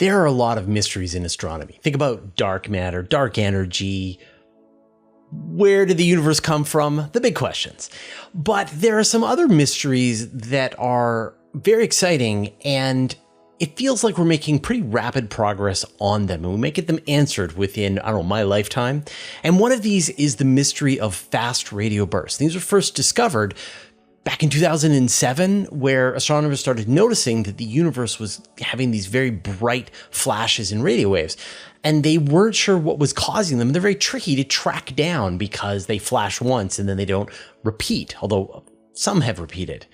There are a lot of mysteries in astronomy. Think about dark matter, dark energy. Where did the universe come from? The big questions. But there are some other mysteries that are very exciting, and it feels like we're making pretty rapid progress on them, and we may get them answered within, I don't know, my lifetime. And one of these is the mystery of fast radio bursts. These were first discovered back in 2007, where astronomers started noticing that the universe was having these very bright flashes in radio waves, and they weren't sure what was causing them. They're very tricky to track down because they flash once and then they don't repeat, although some have repeated.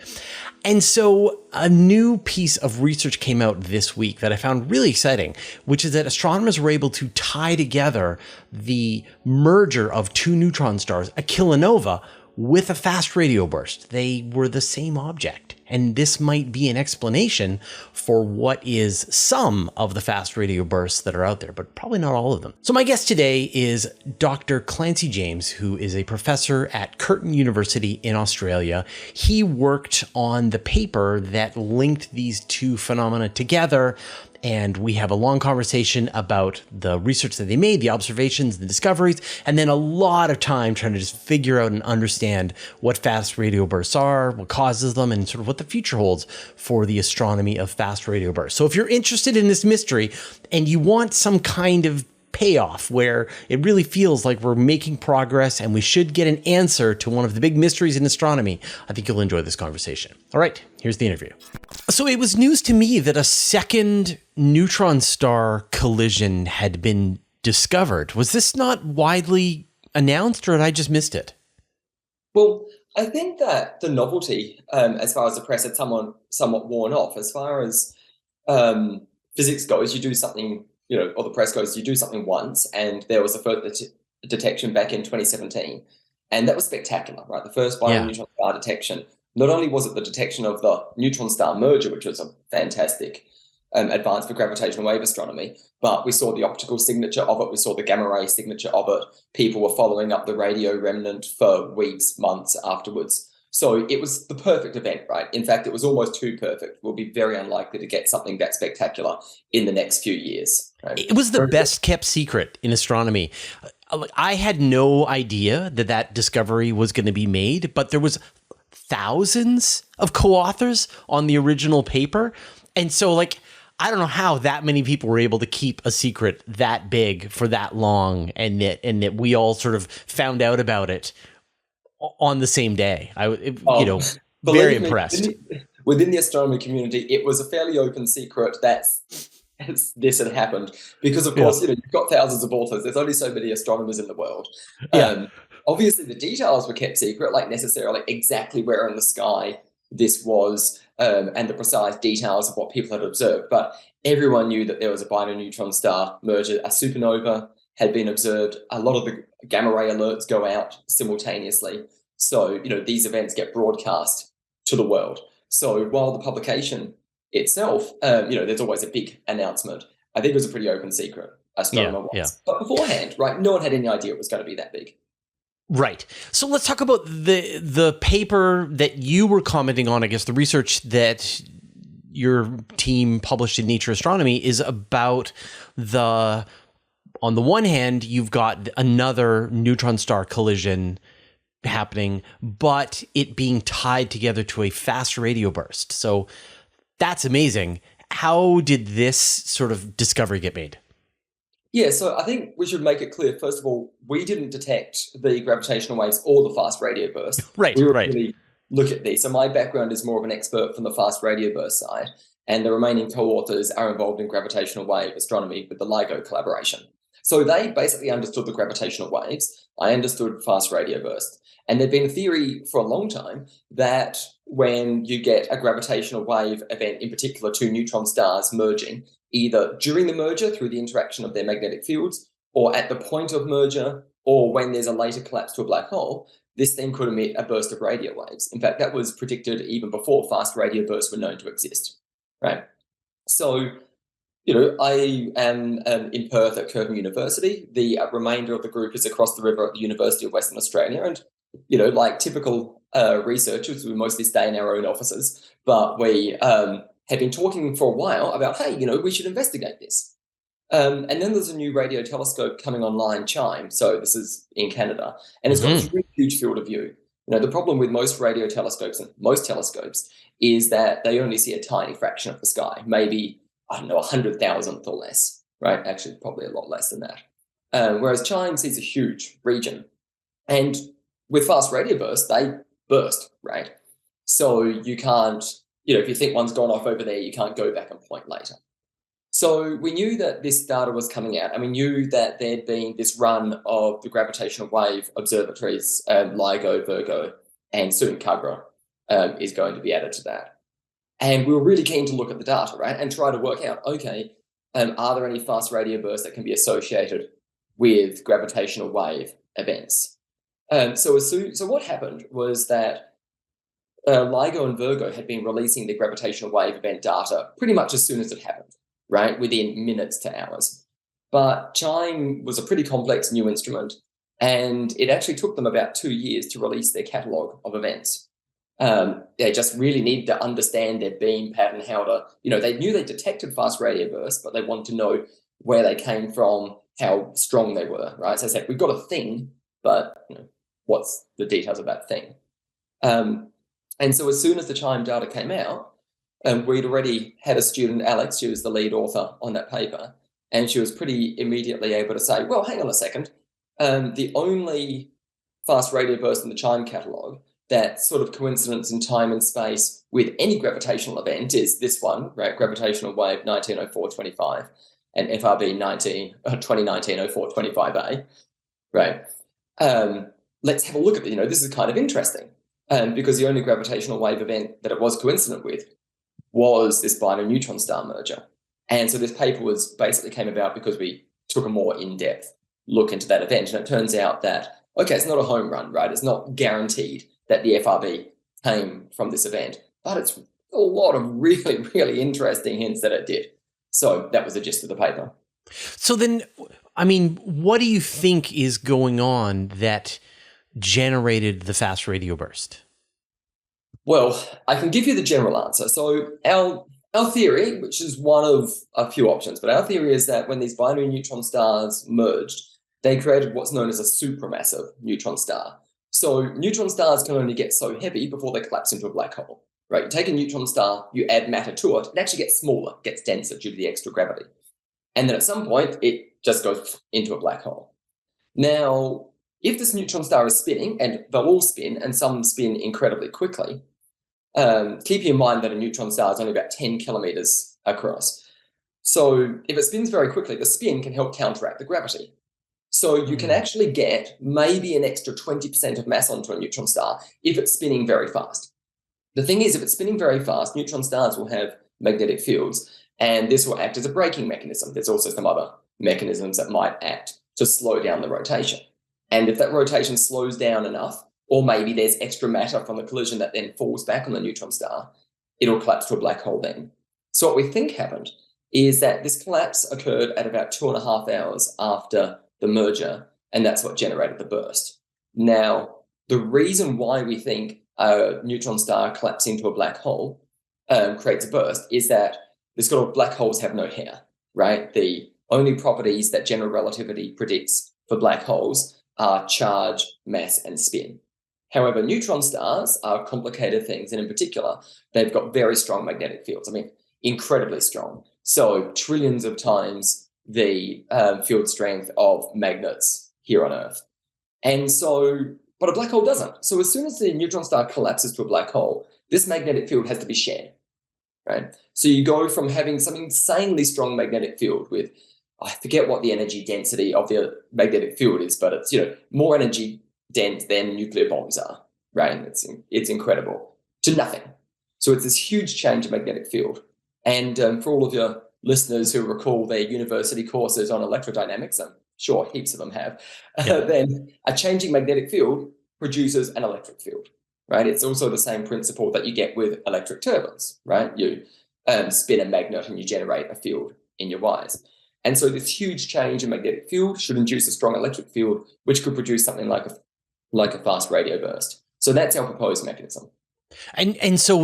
And so a new piece of research came out this week that I found really exciting, which is that astronomers were able to tie together the merger of two neutron stars, a kilonova, with a fast radio burst. They were the same object. And this might be an explanation for what is some of the fast radio bursts that are out there, but probably not all of them. So my guest today is Dr. Clancy James, who is a professor at Curtin University in Australia. He worked on the paper that linked these two phenomena together, and we have a long conversation about the research that they made, the observations, the discoveries, and then a lot of time trying to just figure out and understand what fast radio bursts are, what causes them, and sort of what the future holds for the astronomy of fast radio bursts. So if you're interested in this mystery and you want some kind of payoff where it really feels like we're making progress and we should get an answer to one of the big mysteries in astronomy, I think you'll enjoy this conversation. All right, here's the interview. So it was news to me that a second neutron star collision had been discovered. Was this not widely announced, or had I just missed it? Well, I think that the novelty, as far as the press had somewhat worn off. As far as physics goes, you do something, or the press goes, you do something once, and there was a further detection back in 2017, and that was spectacular, right? The first binary neutron star detection. Not only was it the detection of the neutron star merger, which was a fantastic advance for gravitational wave astronomy, but we saw the optical signature of it, we saw the gamma ray signature of it. People were following up the radio remnant for weeks, months afterwards. So it was the perfect event, right? In fact, it was almost too perfect. We'll be very unlikely to get something that spectacular in the next few years. Right? It was the best kept secret in astronomy. I had no idea that that discovery was going to be made, but there was thousands of co-authors on the original paper. And so I don't know how that many people were able to keep a secret that big for that long, and that we all sort of found out about it on the same day. Very impressed. Within the astronomy community, it was a fairly open secret that this had happened, because of course, you've got thousands of authors. There's only so many astronomers in the world. Obviously, the details were kept secret, like necessarily exactly where in the sky this was, and the precise details of what people had observed. But everyone knew that there was a binary neutron star merger. A supernova had been observed. A lot of the gamma ray alerts go out simultaneously. So, these events get broadcast to the world. So while the publication itself, there's always a big announcement, I think it was a pretty open secret, astronomer was. Yeah. But beforehand, right, no one had any idea it was going to be that big. Right. So let's talk about the paper that you were commenting on. I guess the research that your team published in Nature Astronomy is about on the one hand, you've got another neutron star collision happening, but it being tied together to a fast radio burst. So that's amazing. How did this sort of discovery get made? Yeah, so I think we should make it clear, first of all, we didn't detect the gravitational waves or the fast radio burst. Right, we really look at these. So my background is more of an expert from the fast radio burst side, and the remaining co-authors are involved in gravitational wave astronomy with the LIGO collaboration. So they basically understood the gravitational waves. I understood fast radio burst. And there'd been a theory for a long time that when you get a gravitational wave event, in particular two neutron stars merging, either during the merger through the interaction of their magnetic fields, or at the point of merger, or when there's a later collapse to a black hole, this thing could emit a burst of radio waves. In fact, that was predicted even before fast radio bursts were known to exist, right? So, I am in Perth at Curtin University. The remainder of the group is across the river at the University of Western Australia. And, like typical researchers, we mostly stay in our own offices, but we had been talking for a while about, hey, we should investigate this. And then there's a new radio telescope coming online, CHIME. So this is in Canada, and it's got this really huge field of view. The problem with most radio telescopes and most telescopes is that they only see a tiny fraction of the sky, maybe, I don't know, 100,000th or less, right? Actually, probably a lot less than that. Whereas CHIME sees a huge region. And with fast radio bursts, they burst, right? So you can't, if you think one's gone off over there, you can't go back and point later. So we knew that this data was coming out, and we knew that there'd been this run of the gravitational wave observatories, LIGO, Virgo, and soon CAGRA is going to be added to that. And we were really keen to look at the data, right, and try to work out, okay, are there any fast radio bursts that can be associated with gravitational wave events? So what happened was that LIGO and Virgo had been releasing the gravitational wave event data pretty much as soon as it happened, right, within minutes to hours. But CHIME was a pretty complex new instrument, and it actually took them about 2 years to release their catalogue of events. They just really needed to understand their beam pattern, how to, they knew they detected fast radio bursts, but they wanted to know where they came from, how strong they were, right? So I said, we've got a thing, but what's the details of that thing? And so as soon as the CHIME data came out, we'd already had a student, Alex, she was the lead author on that paper, and she was pretty immediately able to say, well, hang on a second, the only fast radio burst in the CHIME catalogue that sort of coincidence in time and space with any gravitational event is this one, right? Gravitational wave 1904-25 and FRB 2019-04-25A, right? Let's have a look at it. This is kind of interesting because the only gravitational wave event that it was coincident with was this binary neutron star merger. And so this paper basically came about because we took a more in-depth look into that event. And it turns out that, okay, it's not a home run, right? It's not guaranteed that the FRB came from this event, but it's a lot of really, really interesting hints that it did. So that was the gist of the paper. So then, what do you think is going on that generated the fast radio burst? Well, I can give you the general answer. So our theory, which is one of a few options, but our theory is that when these binary neutron stars merged, they created what's known as a supermassive neutron star. So neutron stars can only get so heavy before they collapse into a black hole, right? You take a neutron star, you add matter to it, it actually gets smaller, gets denser due to the extra gravity. And then at some point, it just goes into a black hole. Now, if this neutron star is spinning, and they'll all spin, and some spin incredibly quickly, keep in mind that a neutron star is only about 10 kilometers across. So if it spins very quickly, the spin can help counteract the gravity. So you can actually get maybe an extra 20% of mass onto a neutron star if it's spinning very fast. The thing is, if it's spinning very fast, neutron stars will have magnetic fields, and this will act as a braking mechanism. There's also some other mechanisms that might act to slow down the rotation. And if that rotation slows down enough, or maybe there's extra matter from the collision that then falls back on the neutron star, it'll collapse to a black hole then. So what we think happened is that this collapse occurred at about 2.5 hours after the merger, and that's what generated the burst. Now, the reason why we think a neutron star collapsing into a black hole creates a burst is that this sort of black holes have no hair, right? The only properties that general relativity predicts for black holes are charge, mass, and spin. However, neutron stars are complicated things, and in particular, they've got very strong magnetic fields. Incredibly strong. So trillions of times the field strength of magnets here on Earth. And so, but a black hole doesn't. So as soon as the neutron star collapses to a black hole, this magnetic field has to be shared, right? So you go from having some insanely strong magnetic field with, I forget what the energy density of the magnetic field is, but it's, more energy dense than nuclear bombs are, right? It's incredible, to nothing. So it's this huge change in magnetic field. And for all of your listeners who recall their university courses on electrodynamics, I'm sure heaps of them have, then a changing magnetic field produces an electric field, right? It's also the same principle that you get with electric turbines, right? You spin a magnet and you generate a field in your wires. And so this huge change in magnetic field should induce a strong electric field, which could produce something like a fast radio burst. So that's our proposed mechanism. And so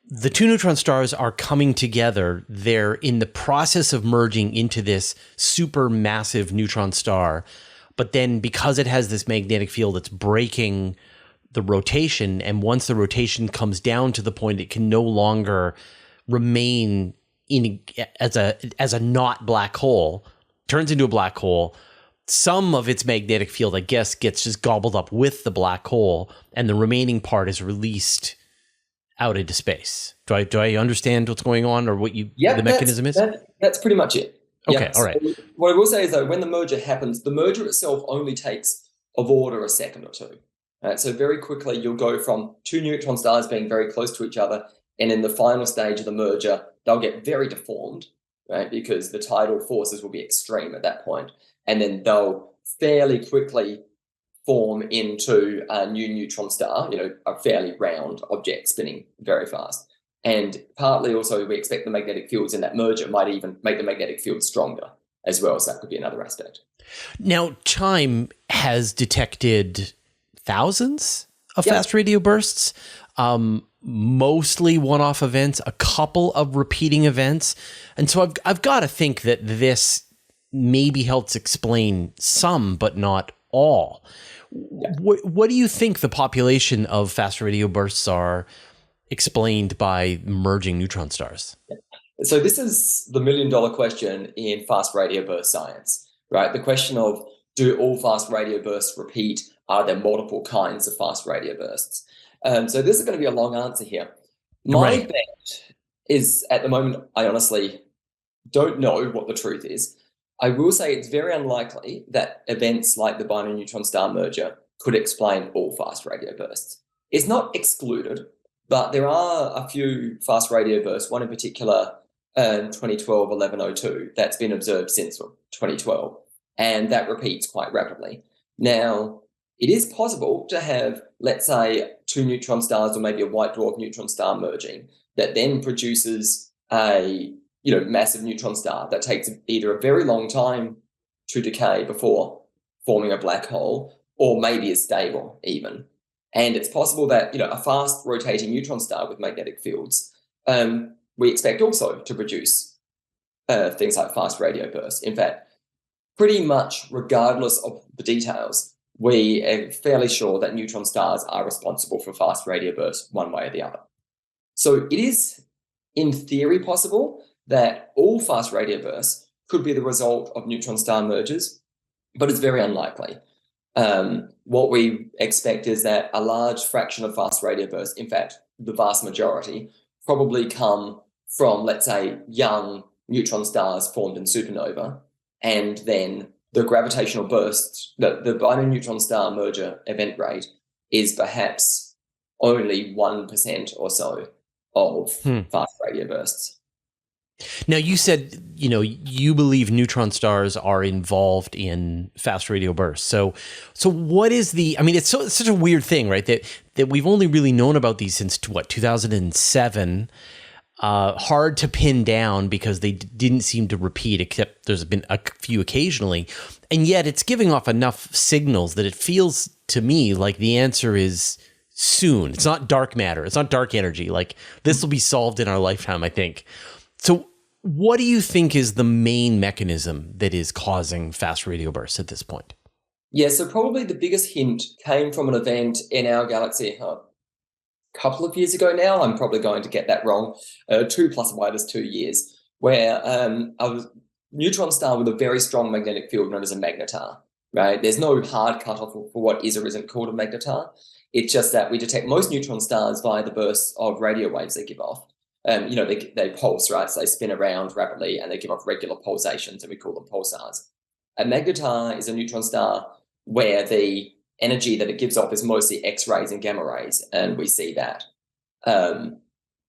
the two neutron stars are coming together. They're in the process of merging into this super massive neutron star. But then because it has this magnetic field, it's breaking the rotation. And once the rotation comes down to the point it can no longer remain as a not black hole, turns into a black hole. Some of its magnetic field, I guess, gets just gobbled up with the black hole, and the remaining part is released out into space. Do I understand what's going on, or what the mechanism is? That's pretty much it. Okay, all right. So what I will say is, though, when the merger happens, the merger itself only takes of order a second or two. Right? So very quickly, you'll go from two neutron stars being very close to each other, and in the final stage of the merger, they'll get very deformed, right? Because the tidal forces will be extreme at that point. And then they'll fairly quickly form into a new neutron star, a fairly round object spinning very fast. And partly also we expect the magnetic fields in that merger might even make the magnetic field stronger as well. So that could be another aspect. Now, CHIME has detected thousands of fast radio bursts, mostly one-off events, a couple of repeating events. And so I've got to think that this maybe helps explain some, but not all. Yeah. What do you think the population of fast radio bursts are explained by merging neutron stars? So this is the million-dollar question in fast radio burst science, right? The question of, do all fast radio bursts repeat? Are there multiple kinds of fast radio bursts? So this is going to be a long answer here. My bet is, at the moment, I honestly don't know what the truth is. I will say it's very unlikely that events like the binary neutron star merger could explain all fast radio bursts. It's not excluded, but there are a few fast radio bursts, one in particular, 2012-1102, that's been observed since 2012, and that repeats quite rapidly. Now, it is possible to have, let's say, two neutron stars or maybe a white dwarf neutron star merging that then produces a massive neutron star that takes either a very long time to decay before forming a black hole, or maybe is stable even. And it's possible that, a fast rotating neutron star with magnetic fields, we expect also to produce things like fast radio bursts. In fact, pretty much regardless of the details, we are fairly sure that neutron stars are responsible for fast radio bursts one way or the other. So it is, in theory, possible that all fast radio bursts could be the result of neutron star mergers, but it's very unlikely. What we expect is that a large fraction of fast radio bursts, in fact, the vast majority, probably come from, let's say, young neutron stars formed in supernova, and then the gravitational bursts, the binary neutron star merger event rate is perhaps only 1% or so of fast radio bursts. Now, you said, you believe neutron stars are involved in fast radio bursts. So what is it's such a weird thing, right? That we've only really known about these since 2007. Hard to pin down because they didn't seem to repeat, except there's been a few occasionally. And yet it's giving off enough signals that it feels to me like the answer is soon. It's not dark matter. It's not dark energy. Like, this will be solved in our lifetime, I think. So what do you think is the main mechanism that is causing fast radio bursts at this point? Yeah, so probably the biggest hint came from an event in our galaxy a couple of years ago now. I'm probably going to get that wrong. 2 plus or minus 2 years, where a neutron star with a very strong magnetic field known as a magnetar, right? There's no hard cutoff for what is or isn't called a magnetar. It's just that we detect most neutron stars via the bursts of radio waves they give off. They pulse, right? So they spin around rapidly and they give off regular pulsations, and we call them pulsars. A magnetar is a neutron star where the energy that it gives off is mostly X-rays and gamma rays, and we see that. And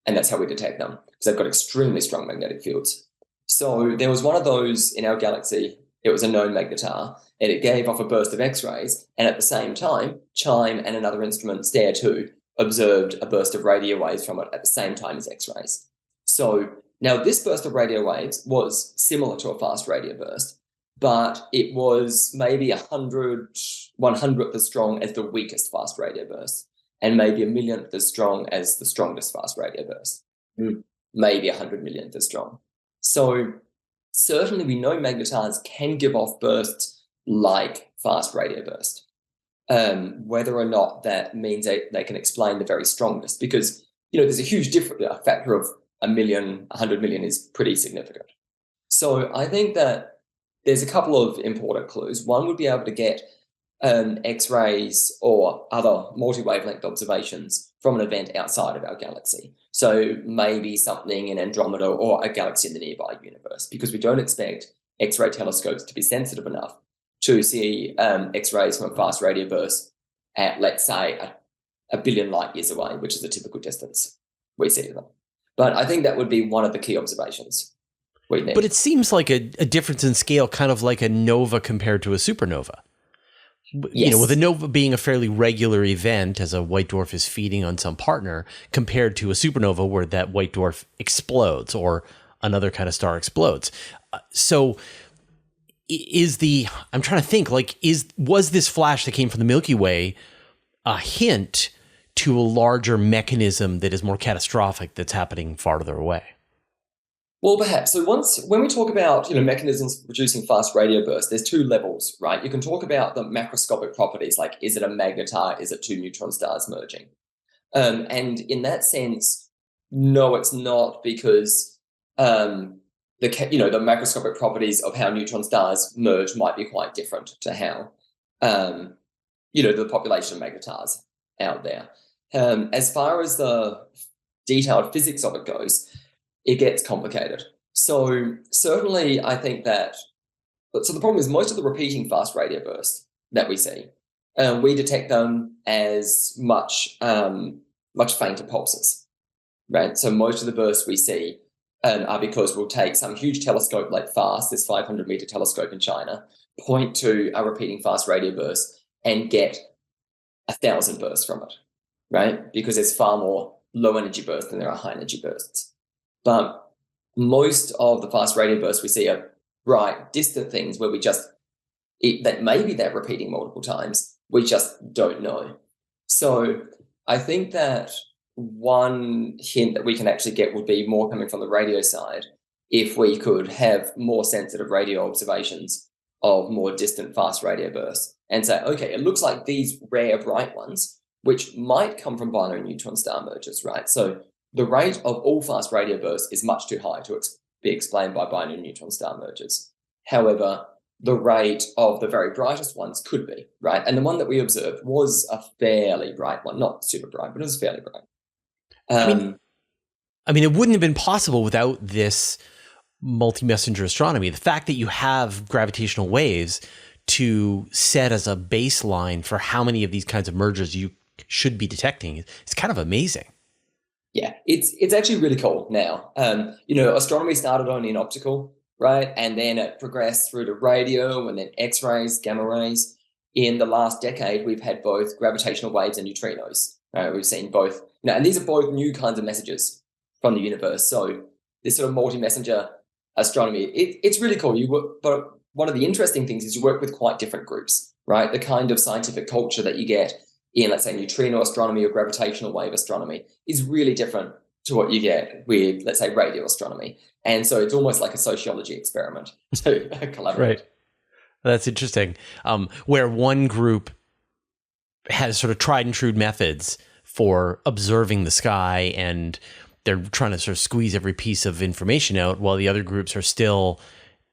that's how we detect them, because they've got extremely strong magnetic fields. So there was one of those in our galaxy. It was a known magnetar, and it gave off a burst of X-rays, and at the same time, CHIME and another instrument, STARE-2, observed a burst of radio waves from it at the same time as X-rays. So now this burst of radio waves was similar to a fast radio burst, but it was maybe 100th as strong as the weakest fast radio burst. and maybe a millionth as strong as the strongest fast radio burst, maybe 100 millionth as strong. So certainly we know magnetars can give off bursts like fast radio burst. Whether or not that means they can explain the very strongest, because there's a huge difference. A factor of 1 million, 100 million is pretty significant. So I think that there's a couple of important clues. One would be able to get X-rays or other multi-wavelength observations from an event outside of our galaxy. So maybe something in Andromeda or a galaxy in the nearby universe, because we don't expect X-ray telescopes to be sensitive enough to see X-rays from a fast radio burst at, let's say, a billion light years away, which is the typical distance we see them. But I think that would be one of the key observations we need. But it seems like a difference in scale, kind of like a nova compared to a supernova. Yes. With a nova being a fairly regular event as a white dwarf is feeding on some partner, compared to a supernova where that white dwarf explodes or another kind of star explodes. So I'm trying to think, was this flash that came from the Milky Way a hint to a larger mechanism that is more catastrophic that's happening farther away? Well, perhaps. So when we talk about mechanisms for producing fast radio bursts, there's two levels, right? You can talk about the macroscopic properties, like is it a magnetar, is it two neutron stars merging? And in that sense, no, it's not, because the macroscopic properties of how neutron stars merge might be quite different to how the population of magnetars out there. As far as the detailed physics of it goes, it gets complicated. So certainly I think that, so the problem is most of the repeating fast radio bursts that we see, we detect them as much fainter pulses, right? So most of the bursts we see are because we'll take some huge telescope like FAST, this 500-meter telescope in China, point to a repeating fast radio burst and get 1,000 bursts from it, right? Because there's far more low energy bursts than there are high energy bursts. But most of the fast radio bursts we see are bright, distant things where that maybe they're repeating multiple times, we just don't know. So I think that one hint that we can actually get would be more coming from the radio side, if we could have more sensitive radio observations of more distant fast radio bursts and say, okay, it looks like these rare bright ones, which might come from binary neutron star mergers, right? So the rate of all fast radio bursts is much too high to be explained by binary neutron star mergers. However, the rate of the very brightest ones could be, right? And the one that we observed was a fairly bright one, not super bright, but it was fairly bright. I mean, it wouldn't have been possible without this multi-messenger astronomy. The fact that you have gravitational waves to set as a baseline for how many of these kinds of mergers you should be detecting is kind of amazing. Yeah, it's actually really cool now. Astronomy started only in optical, right? And then it progressed through to radio and then X-rays, gamma rays. In the last decade, we've had both gravitational waves and neutrinos. Right? We've seen both, and these are both new kinds of messages from the universe. So this sort of multi-messenger astronomy, it's really cool. But one of the interesting things is you work with quite different groups, right? The kind of scientific culture that you get in, let's say, neutrino astronomy or gravitational wave astronomy is really different to what you get with, let's say, radio astronomy. And so it's almost like a sociology experiment to collaborate. Right. That's interesting. Where one group has sort of tried and true methods for observing the sky, and they're trying to sort of squeeze every piece of information out, while the other groups are still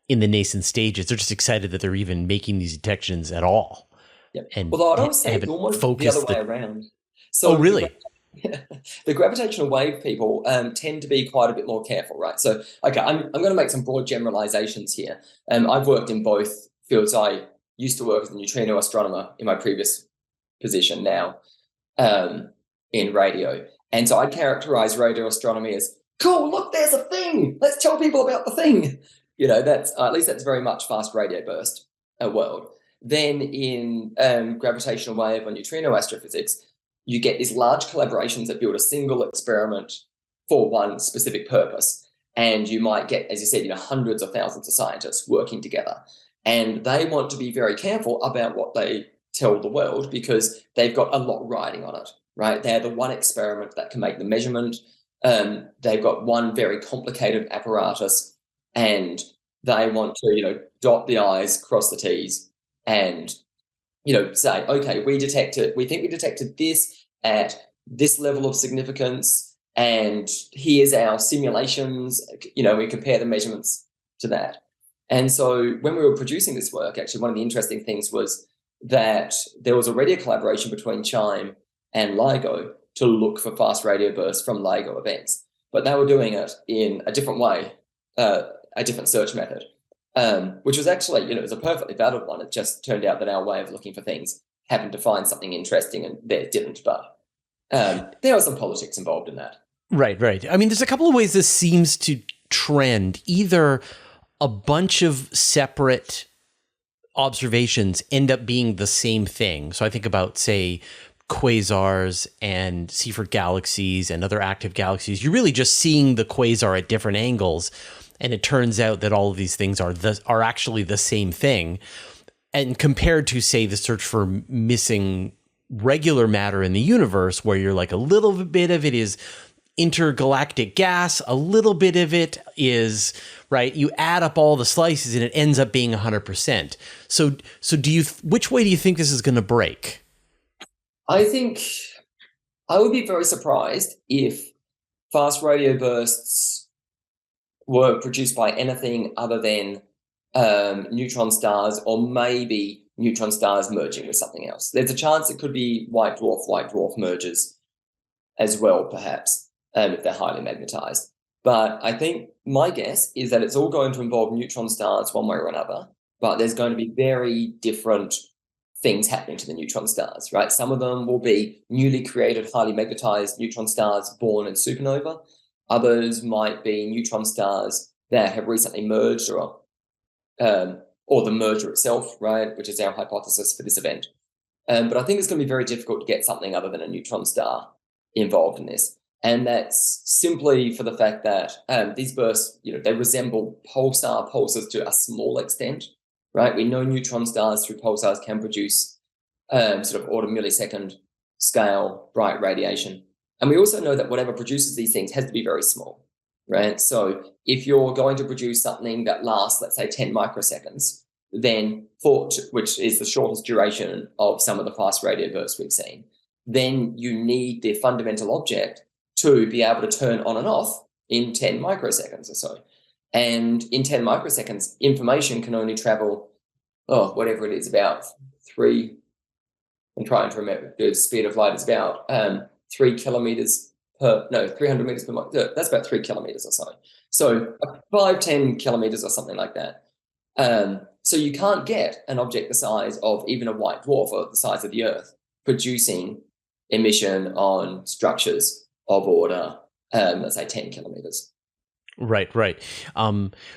in the nascent stages. They're just excited that they're even making these detections at all. Yep. And although I'd always say it's almost the other way around. So really? The gravitational wave people tend to be quite a bit more careful, right? So, okay, I'm going to make some broad generalizations here. I've worked in both fields. I used to work as a neutrino astronomer in my previous position now in radio. And so I characterize radio astronomy as, cool, look, there's a thing. Let's tell people about the thing. That's at least that's very much fast radio burst world. Then in gravitational wave or neutrino astrophysics, you get these large collaborations that build a single experiment for one specific purpose. And you might get, as you said, hundreds of thousands of scientists working together. And they want to be very careful about what they tell the world because they've got a lot riding on it, right? They're the one experiment that can make the measurement. They've got one very complicated apparatus, and they want to, dot the I's, cross the T's, and, say, okay, we think we detected this at this level of significance, and here's our simulations, we compare the measurements to that. And so when we were producing this work, actually, one of the interesting things was that there was already a collaboration between CHIME and LIGO to look for fast radio bursts from LIGO events, but they were doing it in a different way, a different search method, which was actually, it was a perfectly valid one. It just turned out that our way of looking for things happened to find something interesting and theirs didn't, but there was some politics involved in that. Right. I mean, there's a couple of ways this seems to trend. Either a bunch of separate observations end up being the same thing. So I think about, say, quasars and Seyfert galaxies and other active galaxies. You're really just seeing the quasar at different angles, and it turns out that all of these things are actually the same thing. And compared to, say, the search for missing regular matter in the universe, where you're like, a little bit of it is intergalactic gas, a little bit of it is, right, you add up all the slices and it ends up being 100%. So which way do you think this is going to break? I think I would be very surprised if fast radio bursts were produced by anything other than neutron stars, or maybe neutron stars merging with something else. There's a chance it could be white dwarf mergers as well, perhaps, if they're highly magnetized. But I think my guess is that it's all going to involve neutron stars one way or another, but there's going to be very different things happening to the neutron stars, right? Some of them will be newly created, highly magnetized neutron stars born in supernova. Others might be neutron stars that have recently merged, or the merger itself, right, which is our hypothesis for this event. But I think it's going to be very difficult to get something other than a neutron star involved in this. And that's simply for the fact that these bursts, they resemble pulsars to a small extent, right? We know neutron stars through pulsars can produce sort of order millisecond scale bright radiation. And we also know that whatever produces these things has to be very small, right? So if you're going to produce something that lasts, let's say, 10 microseconds, then which is the shortest duration of some of the fast radio bursts we've seen, then you need the fundamental object to be able to turn on and off in 10 microseconds or so. And in 10 microseconds, information can only travel, whatever it is, about 3, I'm trying to remember, the speed of light is about 300 meters per microsecond. That's about 3 kilometers or so. So 5-10 kilometers or something like that. So you can't get an object the size of even a white dwarf, or the size of the Earth, producing emission on structures of order, let's say 10 kilometers. Right.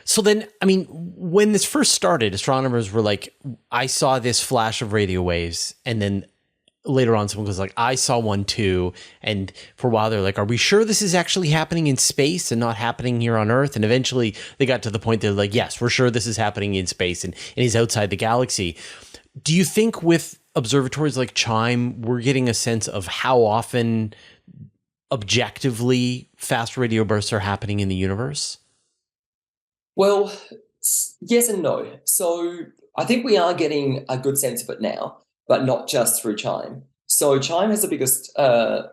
So then, I mean, when this first started, astronomers were like, I saw this flash of radio waves, and then later on someone was like, I saw one too. And for a while they're like, are we sure this is actually happening in space and not happening here on Earth? And eventually they got to the point they're like, yes, we're sure this is happening in space and is outside the galaxy. Do you think with observatories like CHIME, we're getting a sense of how often objectively fast radio bursts are happening in the universe? Well, yes and no. So I think we are getting a good sense of it now, but not just through CHIME. So CHIME has the biggest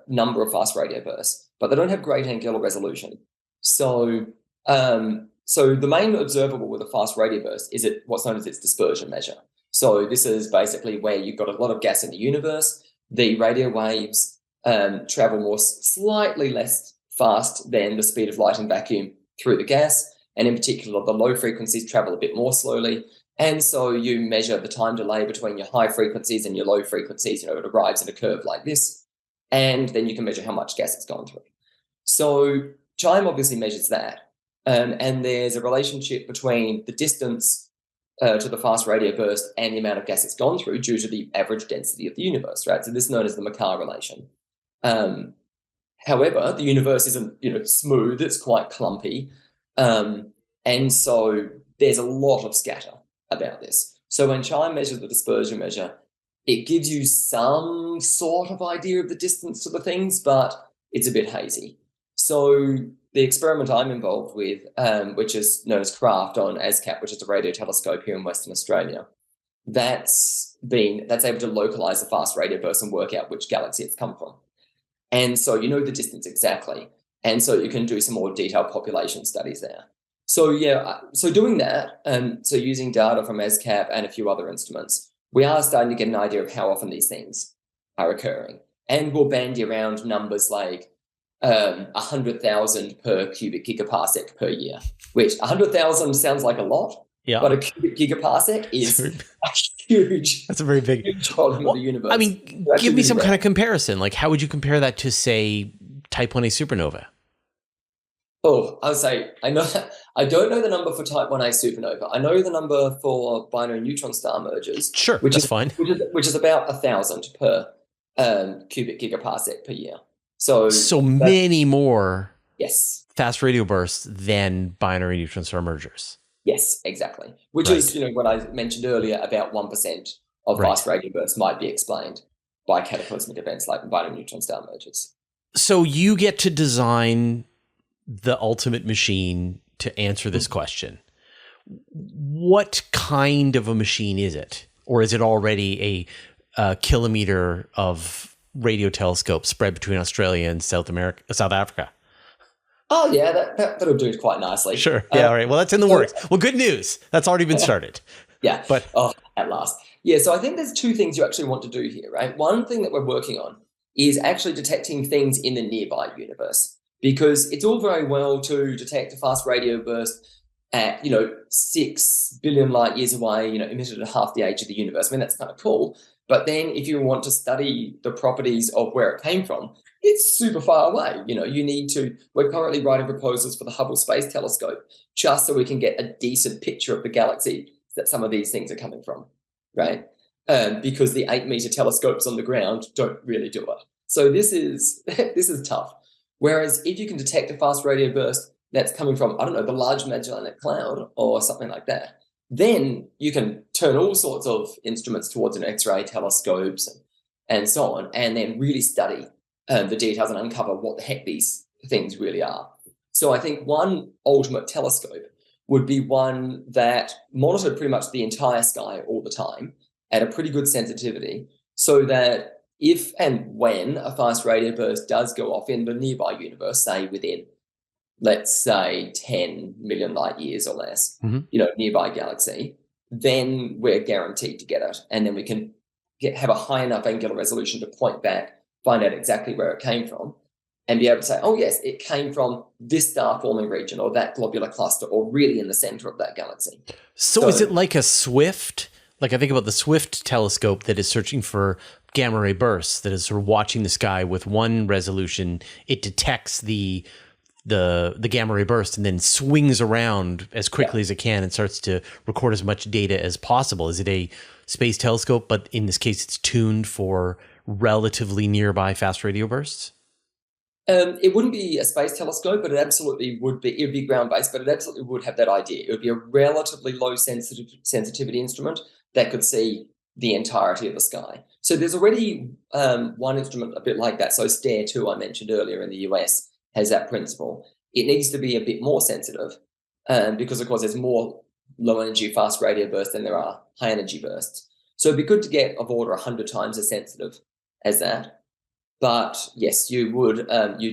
number of fast radio bursts, but they don't have great angular resolution. So the main observable with a fast radio burst is what's known as its dispersion measure. So this is basically where you've got a lot of gas in the universe. The radio waves travel slightly less fast than the speed of light in vacuum through the gas. And in particular, the low frequencies travel a bit more slowly. And so you measure the time delay between your high frequencies and your low frequencies. It arrives in a curve like this. And then you can measure how much gas it's gone through. So CHIME obviously measures that. And there's a relationship between the distance to the fast radio burst and the amount of gas it's gone through due to the average density of the universe, right? So this is known as the Makar relation. However, the universe isn't, smooth. It's quite clumpy. And so there's a lot of scatter about this. So when CHIME measures the dispersion measure, it gives you some sort of idea of the distance to the things, but it's a bit hazy. So the experiment I'm involved with, which is known as CRAFT on ASCAP, which is a radio telescope here in Western Australia, that's able to localize the fast radio burst and work out which galaxy it's come from. And so you know the distance exactly. And so you can do some more detailed population studies there. So yeah, so doing that, so using data from ASCAP and a few other instruments, we are starting to get an idea of how often these things are occurring. And we'll bandy around numbers like 100,000 per cubic gigaparsec per year, which 100,000 sounds like a lot, but a cubic gigaparsec is a huge. That's a very big volume of the universe. I mean, give me some kind of comparison. Like, how would you compare that to, say, Type 1a supernova? Oh, I would say I don't know the number for Type 1a supernova. I know the number for binary neutron star mergers. Sure, which is fine. Which is about 1,000 per cubic gigaparsec per year. So many more yes fast radio bursts than binary neutron star mergers. Yes, exactly. Which is what I mentioned earlier, about 1% of fast radio bursts might be explained by cataclysmic events like binary neutron star mergers. So you get to design the ultimate machine to answer this question. What kind of a machine is it? Or is it already a kilometer of radio telescope spread between Australia and South Africa? Oh, yeah, that'll do it quite nicely. Sure. Yeah, all right. Well, that's in the works. Well, good news. That's already been started. Yeah. But at last. Yeah, so I think there's two things you actually want to do here, right? One thing that we're working on is actually detecting things in the nearby universe, because it's all very well to detect a fast radio burst at, 6 billion light years away, emitted at half the age of the universe. I mean, that's kind of cool. But then if you want to study the properties of where it came from, it's super far away. We're currently writing proposals for the Hubble Space Telescope just so we can get a decent picture of the galaxy that some of these things are coming from, right? Because the 8-meter telescopes on the ground don't really do it. So this is tough. Whereas if you can detect a fast radio burst that's coming from, I don't know, the Large Magellanic Cloud or something like that, then you can turn all sorts of instruments towards an X-ray telescopes and so on, and then really study the details and uncover what the heck these things really are. So I think one ultimate telescope would be one that monitored pretty much the entire sky all the time at a pretty good sensitivity, so that if and when a fast radio burst does go off in the nearby universe, say within, let's say, 10 million light years or less, nearby galaxy, then we're guaranteed to get it. And then we can have a high enough angular resolution to point back, find out exactly where it came from, and be able to say, oh, yes, it came from this star-forming region or that globular cluster or really in the center of that galaxy. So is it like a SWIFT? Like I think about the SWIFT telescope that is searching for gamma ray bursts, that is sort of watching the sky with one resolution. It detects the gamma ray burst and then swings around as quickly as it can and starts to record as much data as possible. Is it a space telescope, but in this case it's tuned for relatively nearby fast radio bursts? It wouldn't be a space telescope, but it absolutely would be. It would be ground-based, but it absolutely would have that idea. It would be a relatively low sensitivity instrument that could see the entirety of the sky. So there's already one instrument a bit like that. So STARE 2, I mentioned earlier in the US, has that principle. It needs to be a bit more sensitive because, of course, there's more low-energy fast radio bursts than there are high-energy bursts. So it'd be good to get of order 100 times as sensitive as that. But yes, you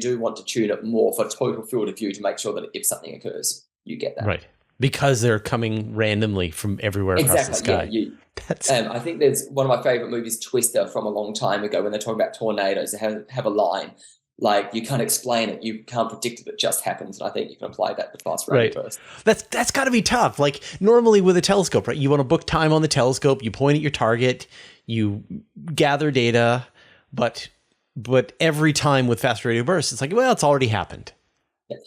do want to tune it more for total field of view to make sure that if something occurs, you get that. Right. Because they're coming randomly from everywhere across the sky. Yeah, I think there's one of my favorite movies, Twister, from a long time ago, when they're talking about tornadoes. They have a line like, you can't explain it, you can't predict it, it just happens. And I think you can apply that to fast radio bursts. That's got to be tough. Like normally with a telescope, right? You want to book time on the telescope, you point at your target, you gather data, but every time with fast radio bursts, it's like, well, it's already happened.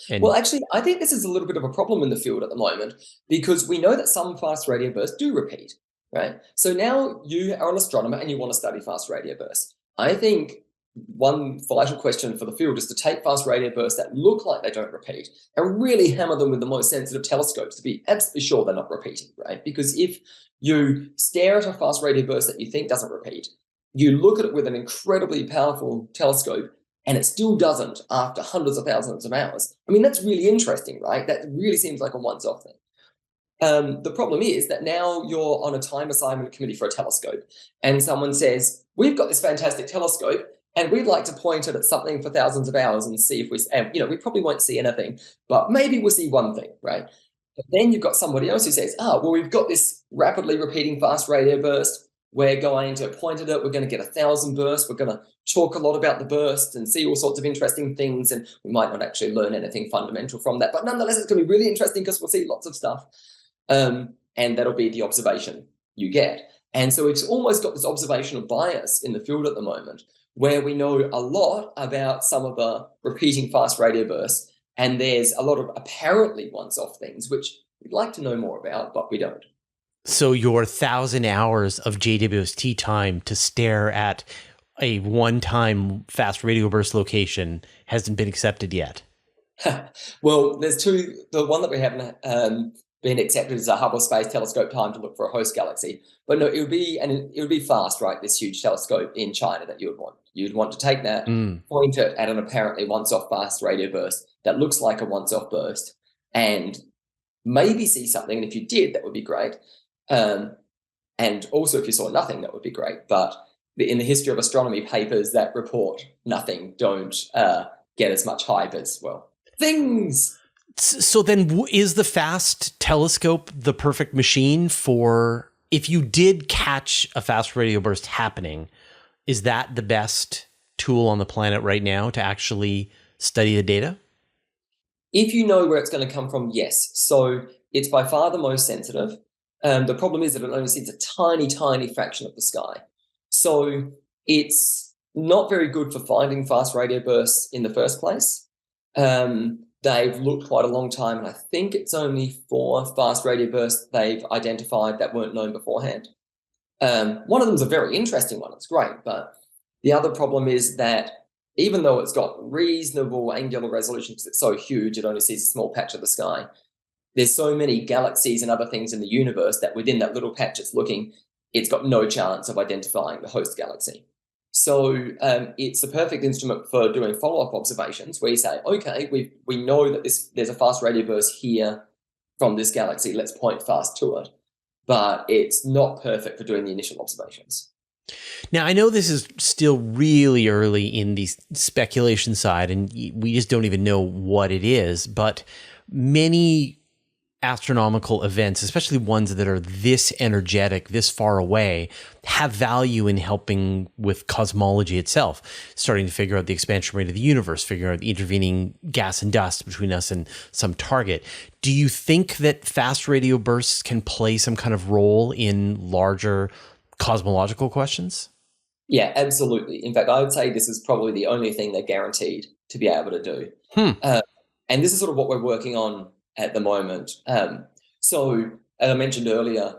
Yeah. Well, actually, I think this is a little bit of a problem in the field at the moment, because we know that some fast radio bursts do repeat, right? So now you are an astronomer and you want to study fast radio bursts. I think one vital question for the field is to take fast radio bursts that look like they don't repeat and really hammer them with the most sensitive telescopes to be absolutely sure they're not repeating, right? Because if you stare at a fast radio burst that you think doesn't repeat you look at it with an incredibly powerful telescope and it still doesn't after hundreds of thousands of hours. I mean, that's really interesting, right? That really seems like a once-off thing. The problem is that now you're on a time assignment committee for a telescope and someone says, we've got this fantastic telescope and we'd like to point it at something for thousands of hours and see if we probably won't see anything, but maybe we'll see one thing, right? But then you've got somebody else who says, well, we've got this rapidly repeating fast radio burst. We're going to point at it. We're going to get 1,000 bursts. We're going to talk a lot about the burst and see all sorts of interesting things. And we might not actually learn anything fundamental from that. But nonetheless, it's going to be really interesting because we'll see lots of stuff. And that'll be the observation you get. And so it's almost got this observational bias in the field at the moment where we know a lot about some of the repeating fast radio bursts. And there's a lot of apparently once-off things, which we'd like to know more about, but we don't. So your 1,000 hours of JWST time to stare at a one-time fast radio burst location hasn't been accepted yet. Well, there's two. The one that we haven't been accepted is a Hubble Space Telescope time to look for a host galaxy. But no, it would be fast, right? This huge telescope in China that you would want. You'd want to take that, point it at an apparently once-off fast radio burst that looks like a once-off burst, and maybe see something. And if you did, that would be great. And also, if you saw nothing, that would be great. But in the history of astronomy, papers that report nothing don't get as much hype as, well, things. So then is the FAST telescope the perfect machine for, if you did catch a fast radio burst happening, is that the best tool on the planet right now to actually study the data? If you know where it's going to come from, yes. So it's by far the most sensitive. The problem is that it only sees a tiny, tiny fraction of the sky. So it's not very good for finding fast radio bursts in the first place. They've looked quite a long time, and I think it's only 4 fast radio bursts they've identified that weren't known beforehand. One of them's a very interesting one. It's great. But the other problem is that even though it's got reasonable angular resolution because it's so huge, it only sees a small patch of the sky, there's so many galaxies and other things in the universe that within that little patch it's looking, it's got no chance of identifying the host galaxy. So it's the perfect instrument for doing follow-up observations where you say, okay, we know that there's a fast radio burst here from this galaxy. Let's point fast to it. But it's not perfect for doing the initial observations. Now, I know this is still really early in the speculation side, and we just don't even know what it is, but many astronomical events, especially ones that are this energetic, this far away, have value in helping with cosmology itself, starting to figure out the expansion rate of the universe, figure out the intervening gas and dust between us and some target. Do you think that fast radio bursts can play some kind of role in larger cosmological questions? Yeah, absolutely. In fact, I would say this is probably the only thing they're guaranteed to be able to do. And this is sort of what we're working on at the moment. So, as I mentioned earlier,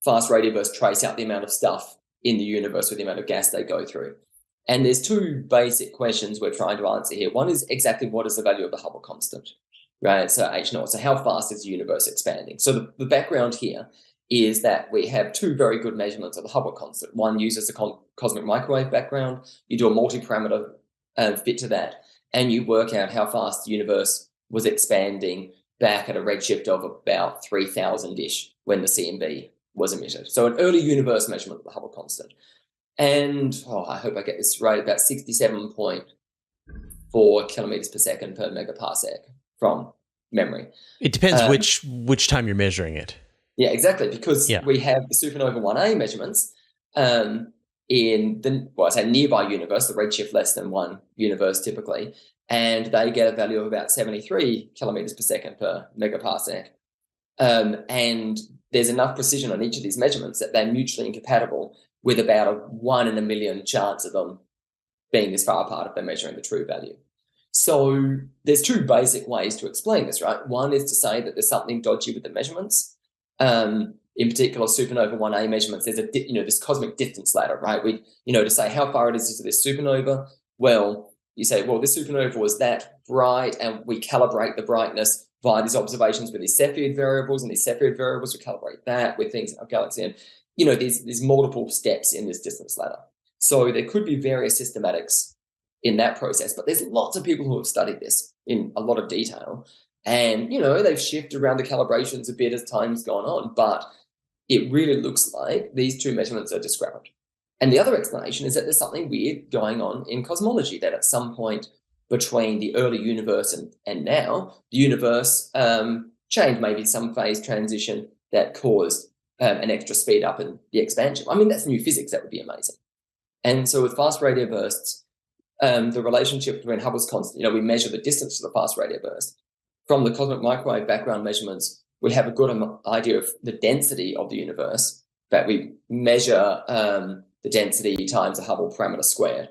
fast radio bursts trace out the amount of stuff in the universe with the amount of gas they go through. And there's 2 basic questions we're trying to answer here. One is exactly what is the value of the Hubble constant, right? So H0, so how fast is the universe expanding? So the background here is that we have 2 very good measurements of the Hubble constant. One uses a cosmic microwave background. You do a multi-parameter fit to that, and you work out how fast the universe was expanding back at a redshift of about 3,000-ish when the CMB was emitted. So an early universe measurement of the Hubble constant. And, I hope I get this right, about 67.4 kilometers per second per megaparsec from memory. It depends which time you're measuring it. Yeah, exactly, because we have the supernova 1A measurements in the, nearby universe, the redshift less than 1 universe typically, and they get a value of about 73 kilometers per second per megaparsec. And there's enough precision on each of these measurements that they're mutually incompatible with about a 1 in a million chance of them being this far apart if they're measuring the true value. So there's 2 basic ways to explain this, right? One is to say that there's something dodgy with the measurements. In particular, supernova 1A measurements, there's this cosmic distance ladder, right? To say how far it is to this supernova, well, you say, well, this supernova was that bright, and we calibrate the brightness via these observations with these Cepheid variables, and these Cepheid variables, we calibrate that with things in our galaxy. And, there's multiple steps in this distance ladder. So there could be various systematics in that process, but there's lots of people who have studied this in a lot of detail. And, they've shifted around the calibrations a bit as time's gone on, but it really looks like these two measurements are discrepant. And the other explanation is that there's something weird going on in cosmology, that at some point between the early universe and now, the universe changed, maybe some phase transition that caused an extra speed up in the expansion. I mean, that's new physics. That would be amazing. And so with fast radio bursts, the relationship between Hubble's constant, we measure the distance to the fast radio burst. From the cosmic microwave background measurements, we have a good idea of the density of the universe, that we measure the density times the Hubble parameter squared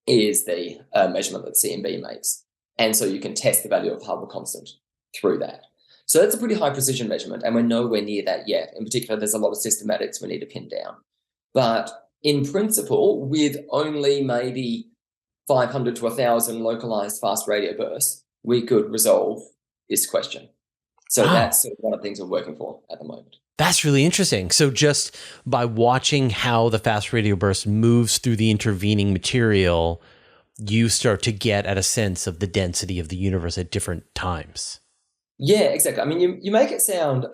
is the measurement that CMB makes. And so you can test the value of Hubble constant through that. So that's a pretty high precision measurement, and we're nowhere near that yet. In particular, there's a lot of systematics we need to pin down. But in principle, with only maybe 500 to 1,000 localized fast radio bursts, we could resolve this question. So that's sort of one of the things we're working for at the moment. That's really interesting. So just by watching how the fast radio burst moves through the intervening material, you start to get at a sense of the density of the universe at different times. Yeah, exactly. I mean, you make it sound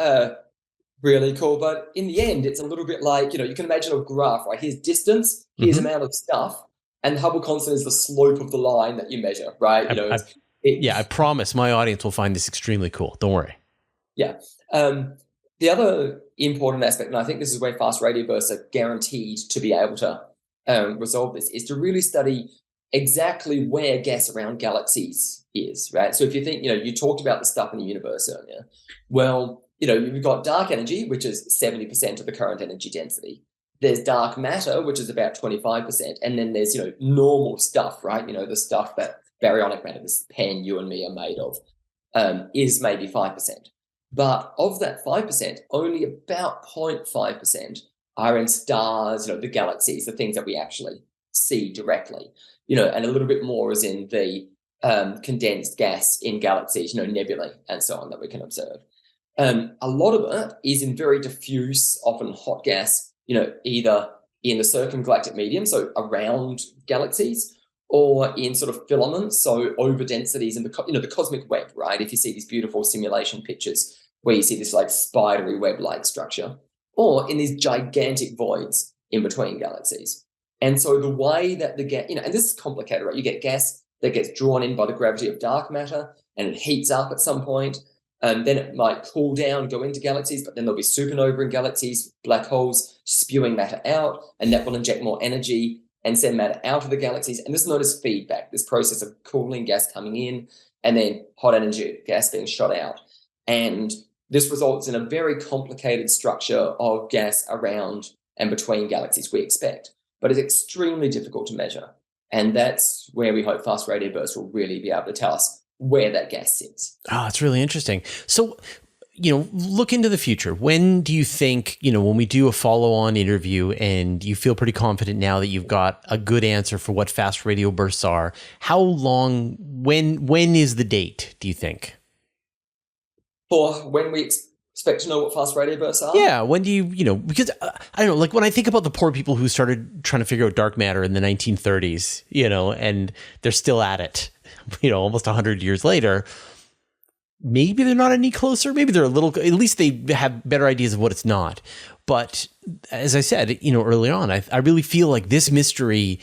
really cool, but in the end, it's a little bit like, you can imagine a graph, right? Here's distance, here's amount of stuff, and the Hubble constant is the slope of the line that you measure, right? I promise my audience will find this extremely cool. Don't worry. Yeah. The other important aspect, and I think this is where fast radio bursts are guaranteed to be able to resolve this, is to really study exactly where gas around galaxies is, right? So if you think, you talked about the stuff in the universe earlier. Well, you've got dark energy, which is 70% of the current energy density. There's dark matter, which is about 25%. And then there's, normal stuff, right? The stuff that baryonic matter, this pen you and me are made of, is maybe 5%. But of that 5%, only about 0.5% are in stars, the galaxies, the things that we actually see directly, and a little bit more is in the condensed gas in galaxies, nebulae and so on that we can observe. A lot of it is in very diffuse, often hot gas, either in the circumgalactic medium, so around galaxies, or in sort of filaments, so over densities in the cosmic web, right? If you see these beautiful simulation pictures where you see this like spidery web-like structure, or in these gigantic voids in between galaxies. And so the way that the gas, and this is complicated, right? You get gas that gets drawn in by the gravity of dark matter, and it heats up at some point, and then it might cool down, go into galaxies, but then there'll be supernova in galaxies, black holes spewing matter out, and that will inject more energy and send matter out of the galaxies. And this is known as feedback, this process of cooling gas coming in and then hot energy gas being shot out. And this results in a very complicated structure of gas around and between galaxies, we expect. But it's extremely difficult to measure. And that's where we hope fast radio bursts will really be able to tell us where that gas sits. Oh, it's really interesting. So, look into the future. When do you think, when we do a follow-on interview and you feel pretty confident now that you've got a good answer for what fast radio bursts are, how long, when is the date, do you think? For when we expect to know what fast radio bursts are? Yeah, when do you, because I don't know, like when I think about the poor people who started trying to figure out dark matter in the 1930s, and they're still at it, almost 100 years later. Maybe they're not any closer. Maybe they're a little, at least they have better ideas of what it's not. But as I said, early on, I really feel like this mystery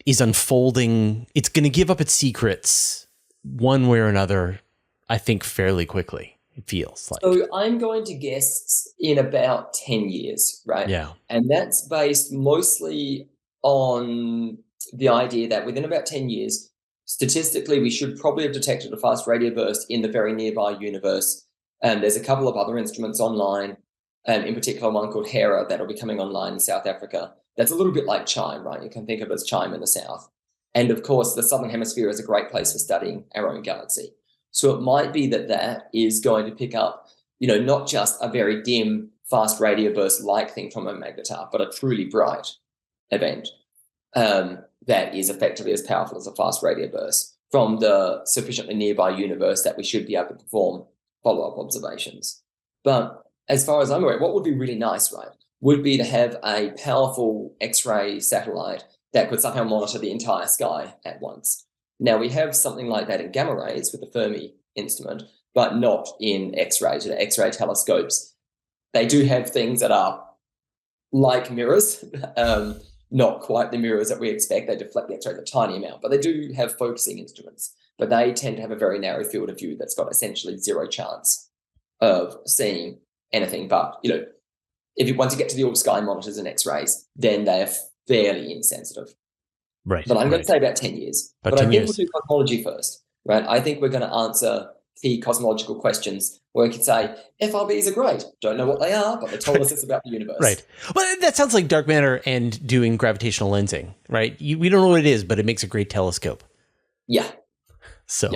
is unfolding. It's going to give up its secrets one way or another, I think, fairly quickly. It feels like. So I'm going to guess in about 10 years, right? Yeah. And that's based mostly on the idea that within about 10 years, statistically, we should probably have detected a fast radio burst in the very nearby universe. There's a couple of other instruments online, in particular one called Hera that'll be coming online in South Africa. That's a little bit like CHIME, right? You can think of it as CHIME in the south. And of course, the Southern Hemisphere is a great place for studying our own galaxy. So it might be that is going to pick up, not just a very dim fast radio burst-like thing from a magnetar, but a truly bright event. That is effectively as powerful as a fast radio burst from the sufficiently nearby universe that we should be able to perform follow-up observations. But as far as I'm aware, what would be really nice, right, would be to have a powerful X-ray satellite that could somehow monitor the entire sky at once. Now, we have something like that in gamma rays with the Fermi instrument, but not in X-rays. X-ray telescopes, they do have things that are like mirrors, not quite the mirrors that we expect. They deflect the X-rays a tiny amount, but they do have focusing instruments. But they tend to have a very narrow field of view that's got essentially zero chance of seeing anything. But, once you get to the all sky monitors and X-rays, then they're fairly insensitive. Right. But I'm going to say about 10 years. But I think we'll do cosmology first, right? I think we're going to answer key cosmological questions where we could say, FRBs are great. Don't know what they are, but they told us it's about the universe. Right. Well, that sounds like dark matter and doing gravitational lensing, right? We don't know what it is, but it makes a great telescope. Yeah. So,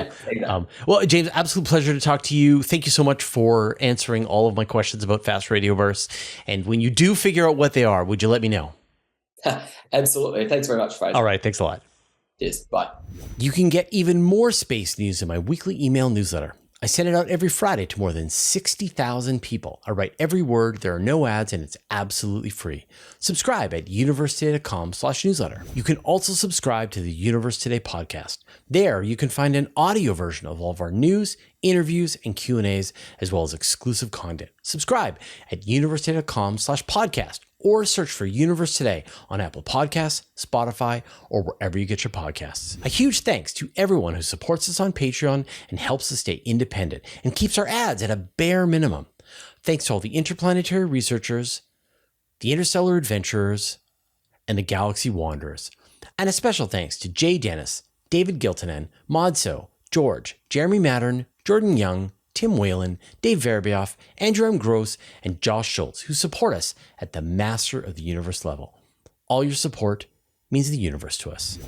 well, James, absolute pleasure to talk to you. Thank you so much for answering all of my questions about fast radio bursts. And when you do figure out what they are, would you let me know? Absolutely. Thanks very much, Fraser. All right. Thanks a lot. Cheers. Bye. You can get even more space news in my weekly email newsletter. I send it out every Friday to more than 60,000 people. I write every word, there are no ads, and it's absolutely free. Subscribe at universetoday.com/newsletter. You can also subscribe to the Universe Today podcast. There, you can find an audio version of all of our news, interviews, and Q&As, as well as exclusive content. Subscribe at universetoday.com/podcast or search for Universe Today on Apple Podcasts, Spotify, or wherever you get your podcasts. A huge thanks to everyone who supports us on Patreon and helps us stay independent and keeps our ads at a bare minimum. Thanks to all the interplanetary researchers, the interstellar adventurers, and the galaxy wanderers. And a special thanks to Jay Dennis, David Giltonen, Modso, George, Jeremy Mattern, Jordan Young, Tim Whalen, Dave Verbeoff, Andrew M. Gross, and Josh Schultz, who support us at the Master of the Universe level. All your support means the universe to us.